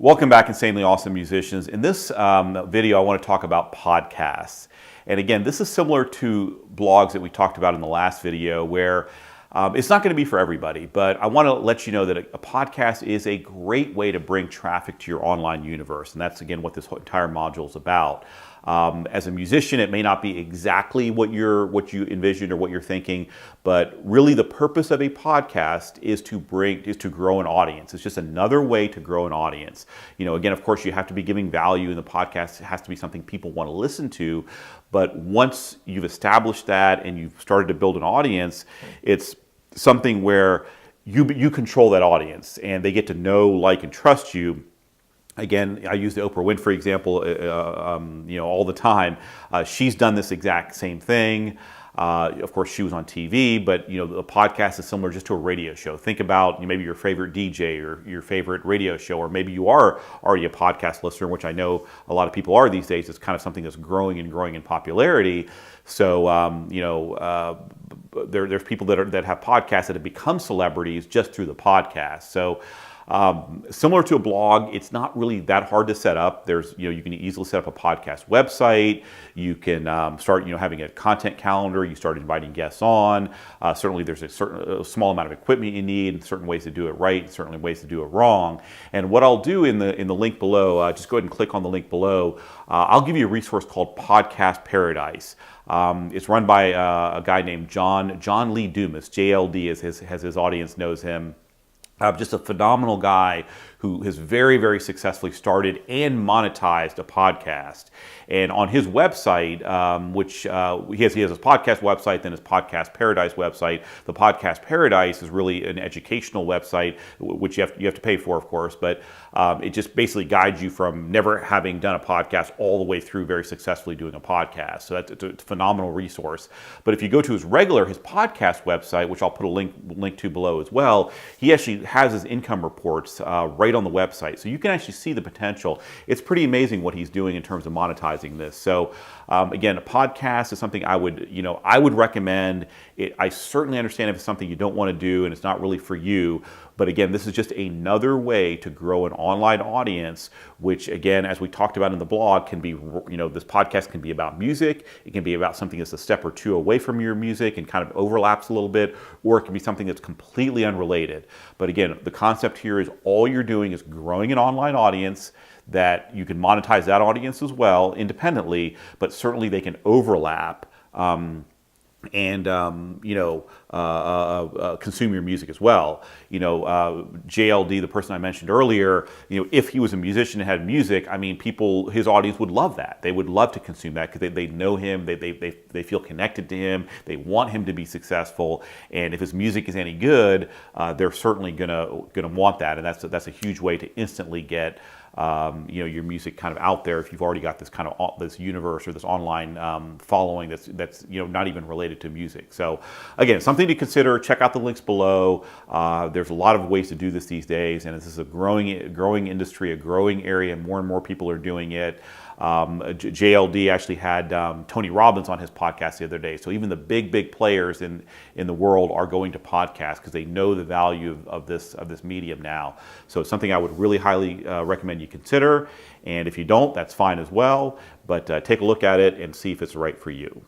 Welcome back, Insanely Awesome Musicians. In this video, I want to talk about podcasts. And again, this is similar to blogs that we talked about in the last video where it's not going to be for everybody, but I want to let you know that a podcast is a great way to bring traffic to your online universe. And that's, again, what this entire module is about. As a musician, it may not be exactly what you envisioned or what you're thinking, but really the purpose of a podcast is to grow an audience. It's just another way to grow an audience. You know, again, of course, you have to be giving value, and the podcast has to be something people want to listen to. But once you've established that and you've started to build an audience, it's something where you control that audience, and they get to know, like, and trust you. Again, I use the Oprah Winfrey example, all the time. She's done this exact same thing. Of course, she was on TV, but the podcast is similar just to a radio show. Think about maybe your favorite DJ or your favorite radio show, or maybe you are already a podcast listener, which I know a lot of people are these days. It's kind of something that's growing in popularity. So, there's people that have podcasts that have become celebrities just through the podcast. So. Similar to a blog, it's not really that hard to set up. You can easily set up a podcast website. You can start, having a content calendar. You start inviting guests on. Certainly, there's a small amount of equipment you need, certain ways to do it right, certainly ways to do it wrong. And what I'll do in the link below, just go ahead and click on the link below. I'll give you a resource called Podcast Paradise. It's run by a guy named John Lee Dumas. JLD as his audience knows him. Just a phenomenal guy who has very, very successfully started and monetized a podcast. And on his website, which he has his podcast website, then his Podcast Paradise website. The Podcast Paradise is really an educational website, which you have to pay for, of course, but it just basically guides you from never having done a podcast all the way through very successfully doing a podcast. So it's a phenomenal resource. But if you go to his podcast website, which I'll put a link to below as well, he actually has his income reports right on the website. So you can actually see the potential. It's pretty amazing what he's doing in terms of monetizing this. So again, a podcast is something I would recommend. I certainly understand if it's something you don't want to do and it's not really for you. But again, this is just another way to grow an online audience, which again, as we talked about in the blog, can be, this podcast can be about music. It can be about something that's a step or two away from your music and kind of overlaps a little bit, or it can be something that's completely unrelated. But again, the concept here is all you're doing is growing an online audience that you can monetize that audience as well independently, but certainly they can overlap. Consume your music as well. JLD, the person I mentioned earlier, if he was a musician and had music, his audience would love that. They would love to consume that because they know him, they feel connected to him, they want him to be successful, and if his music is any good, they're certainly gonna want that, and that's a huge way to instantly get your music kind of out there if you've already got this kind of this universe or this online following that's not even related to music. So again, something to consider. Check out the links below. There's a lot of ways to do this these days, and this is a growing industry, a growing area, and more people are doing it. JLD actually had Tony Robbins on his podcast the other day. So even the big players in the world are going to podcasts because they know the value of this medium now. So it's something I would really highly recommend you consider. And if you don't, that's fine as well. But take a look at it and see if it's right for you.